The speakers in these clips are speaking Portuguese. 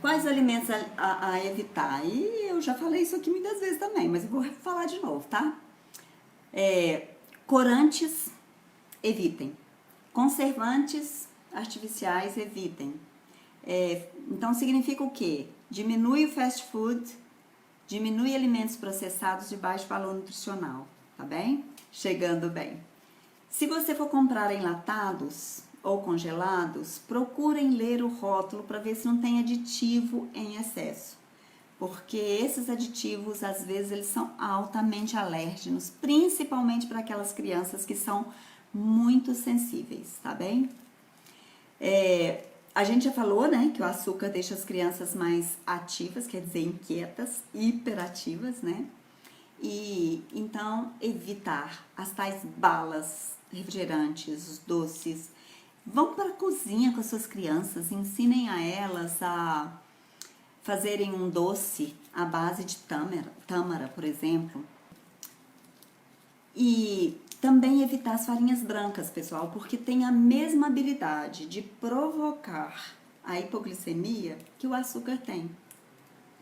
Quais alimentos a evitar? E eu já falei isso aqui muitas vezes também, mas eu vou falar de novo, tá? Corantes, evitem. Conservantes artificiais, evitem. Então significa o quê? Diminui o fast food, diminui alimentos processados de baixo valor nutricional, tá bem? Chegando bem. Se você for comprar enlatados ou congelados, procurem ler o rótulo para ver se não tem aditivo em excesso. Porque esses aditivos, às vezes, eles são altamente alérgenos, principalmente para aquelas crianças que são muito sensíveis, tá bem? A gente já falou, né, que o açúcar deixa as crianças mais ativas, quer dizer, inquietas, hiperativas, né? E então evitar as tais balas, refrigerantes, os doces. Vão para a cozinha com as suas crianças, ensinem a elas a fazerem um doce à base de tâmara, por exemplo. E também evitar as farinhas brancas, pessoal, porque tem a mesma habilidade de provocar a hipoglicemia que o açúcar tem.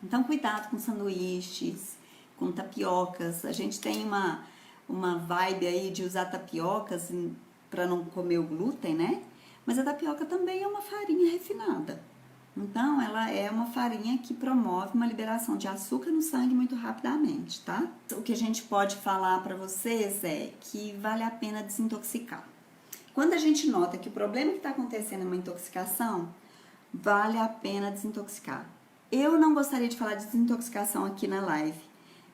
Então, cuidado com sanduíches, com tapiocas. A gente tem uma vibe aí de usar tapiocas para não comer o glúten, né? Mas a tapioca também é uma farinha refinada. Então, ela é uma farinha que promove uma liberação de açúcar no sangue muito rapidamente, tá? O que a gente pode falar para vocês é que vale a pena desintoxicar. Quando a gente nota que o problema que está acontecendo é uma intoxicação, vale a pena desintoxicar. Eu não gostaria de falar de desintoxicação aqui na live,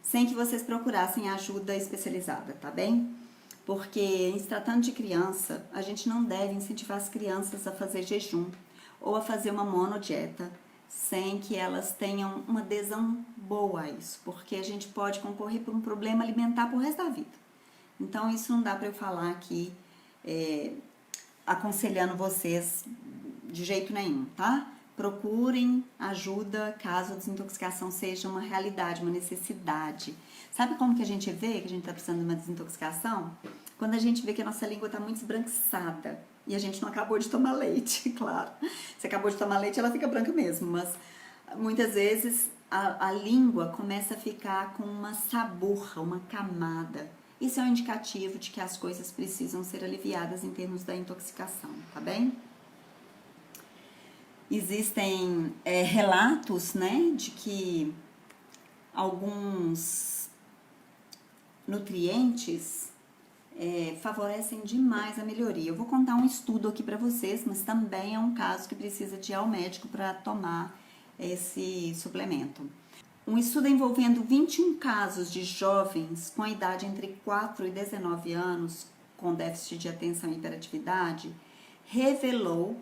sem que vocês procurassem ajuda especializada, tá bem? Porque em se tratando de criança, a gente não deve incentivar as crianças a fazer jejum ou a fazer uma monodieta sem que elas tenham uma adesão boa a isso, porque a gente pode concorrer por um problema alimentar pro resto da vida. Então isso não dá para eu falar aqui aconselhando vocês de jeito nenhum, tá? Procurem ajuda caso a desintoxicação seja uma realidade, uma necessidade. Sabe como que a gente vê que a gente está precisando de uma desintoxicação? Quando a gente vê que a nossa língua está muito esbranquiçada e a gente não acabou de tomar leite, claro. Se acabou de tomar leite, ela fica branca mesmo, mas muitas vezes a língua começa a ficar com uma saburra, uma camada. Isso é um indicativo de que as coisas precisam ser aliviadas em termos da intoxicação, tá bem? Existem relatos, né, de que alguns nutrientes favorecem demais a melhoria. Eu vou contar um estudo aqui para vocês, mas também é um caso que precisa de ir ao médico para tomar esse suplemento. Um estudo envolvendo 21 casos de jovens com a idade entre 4 e 19 anos com déficit de atenção e hiperatividade revelou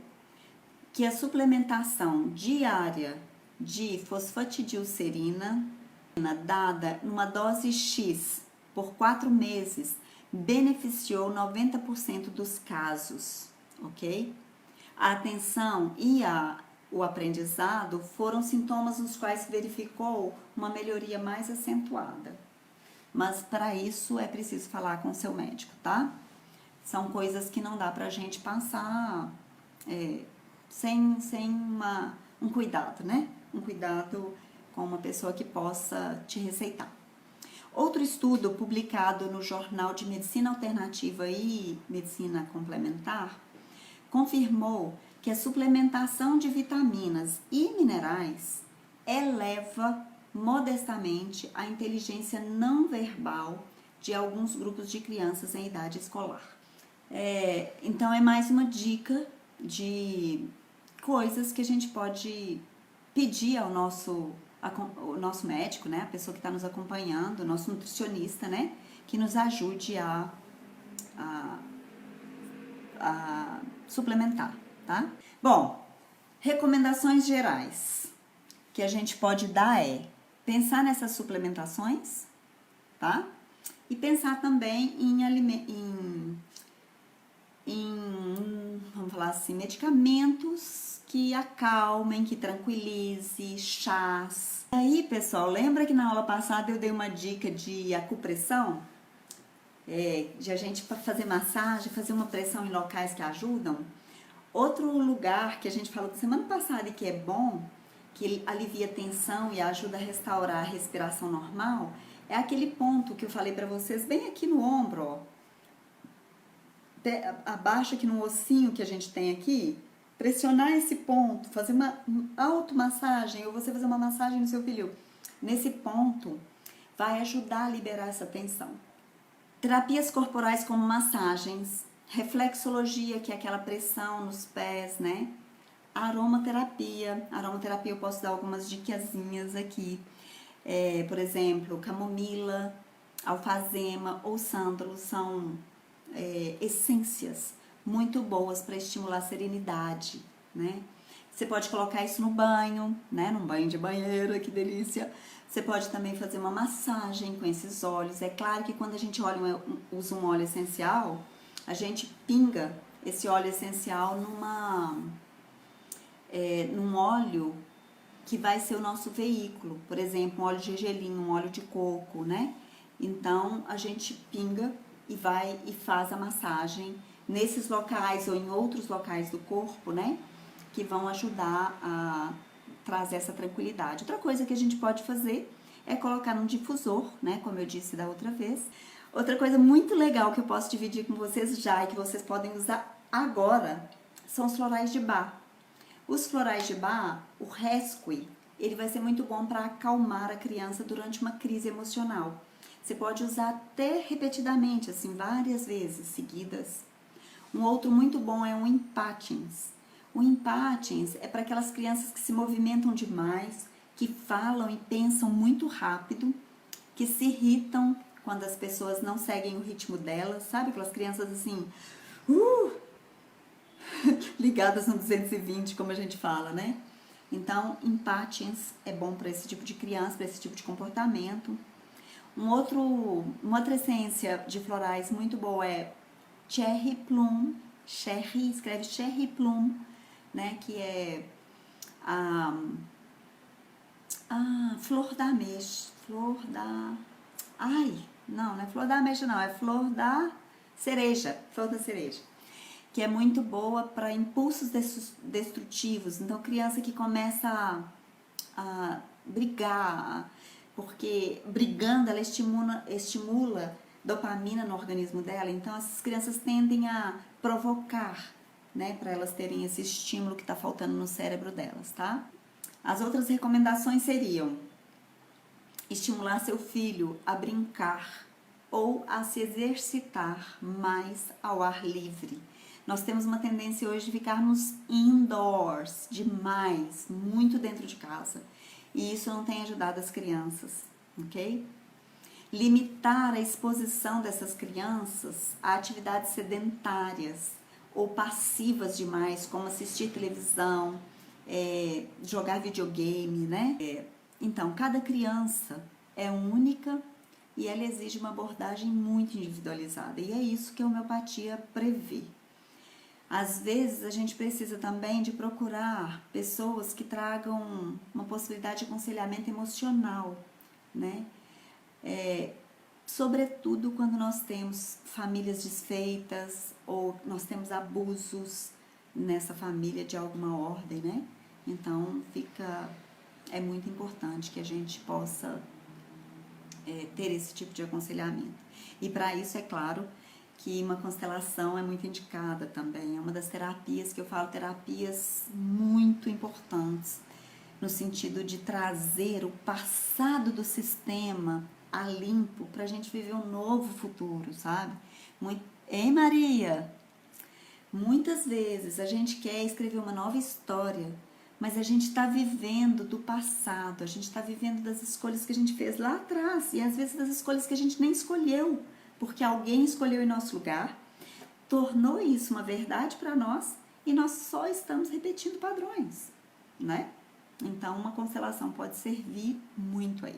que a suplementação diária de fosfatidilcerina dada numa dose X por 4 meses beneficiou 90% dos casos, ok? A atenção e o aprendizado foram sintomas nos quais se verificou uma melhoria mais acentuada. Mas para isso é preciso falar com o seu médico, tá? São coisas que não dá pra gente passar sem um cuidado, né? Um cuidado com uma pessoa que possa te receitar. Outro estudo publicado no Jornal de Medicina Alternativa e Medicina Complementar confirmou que a suplementação de vitaminas e minerais eleva modestamente a inteligência não verbal de alguns grupos de crianças em idade escolar. Então é mais uma dica de coisas que a gente pode pedir ao nosso médico, né, a pessoa que está nos acompanhando, o nosso nutricionista, né, que nos ajude a suplementar, tá? Bom, recomendações gerais que a gente pode dar pensar nessas suplementações, tá? E pensar também vamos falar assim, medicamentos que acalmem, que tranquilize, chás. Aí, pessoal, lembra que na aula passada eu dei uma dica de acupressão? De a gente fazer massagem, fazer uma pressão em locais que ajudam? Outro lugar que a gente falou semana passada e que é bom que alivia a tensão e ajuda a restaurar a respiração normal, é aquele ponto que eu falei para vocês, bem aqui no ombro, ó. Abaixo aqui no ossinho que a gente tem aqui, pressionar esse ponto, fazer uma automassagem, ou você fazer uma massagem no seu filho, nesse ponto, vai ajudar a liberar essa tensão. Terapias corporais como massagens, reflexologia, que é aquela pressão nos pés, né? Aromaterapia eu posso dar algumas dicasinhas aqui. Por exemplo, camomila, alfazema ou sândalo são essências muito boas para estimular a serenidade, né? Você pode colocar isso no banho, né? Num banho de banheira, que delícia. Você pode também fazer uma massagem com esses óleos. É claro que quando a gente usa um óleo essencial, a gente pinga esse óleo essencial num óleo que vai ser o nosso veículo. Por exemplo, um óleo de gergelim, um óleo de coco, né? Então, a gente pinga e vai e faz a massagem nesses locais ou em outros locais do corpo, né? Que vão ajudar a trazer essa tranquilidade. Outra coisa que a gente pode fazer é colocar num difusor, né? Como eu disse da outra vez. Outra coisa muito legal que eu posso dividir com vocês já e que vocês podem usar agora são os florais de Bach. Os florais de Bach, o Rescue, ele vai ser muito bom para acalmar a criança durante uma crise emocional. Você pode usar até repetidamente, assim, várias vezes seguidas. Um outro muito bom é o Impatiens. O Impatiens é para aquelas crianças que se movimentam demais, que falam e pensam muito rápido, que se irritam quando as pessoas não seguem o ritmo delas, sabe? Aquelas crianças assim, ligadas no 220, como a gente fala, né? Então, Impatiens é bom para esse tipo de criança, para esse tipo de comportamento. Uma outra essência de florais muito boa é Cherry Plum, Cherry, escreve Cherry Plum, né? Que é a flor da ameixa, não é flor da ameixa não, é flor da cereja, que é muito boa para impulsos destrutivos. Então, criança que começa a brigar, porque brigando ela estimula dopamina no organismo dela, então essas crianças tendem a provocar, né, para elas terem esse estímulo que está faltando no cérebro delas, tá? As outras recomendações seriam estimular seu filho a brincar ou a se exercitar mais ao ar livre. Nós temos uma tendência hoje de ficarmos indoors demais, muito dentro de casa. E isso não tem ajudado as crianças, ok? Limitar a exposição dessas crianças a atividades sedentárias ou passivas demais, como assistir televisão, jogar videogame, né? Então, cada criança é única e ela exige uma abordagem muito individualizada. E é isso que a homeopatia prevê. Às vezes, a gente precisa também de procurar pessoas que tragam uma possibilidade de aconselhamento emocional, né? Sobretudo quando nós temos famílias desfeitas ou nós temos abusos nessa família de alguma ordem, né? Então, é muito importante que a gente possa ter esse tipo de aconselhamento. E para isso, é claro, que uma constelação é muito indicada também. É uma das terapias que eu falo, terapias muito importantes, no sentido de trazer o passado do sistema a limpo para a gente viver um novo futuro, sabe? Hein, Maria? Muitas vezes a gente quer escrever uma nova história, mas a gente está vivendo do passado, a gente está vivendo das escolhas que a gente fez lá atrás, e às vezes das escolhas que a gente nem escolheu, porque alguém escolheu em nosso lugar, tornou isso uma verdade para nós, e nós só estamos repetindo padrões, né? Então, uma constelação pode servir muito aí.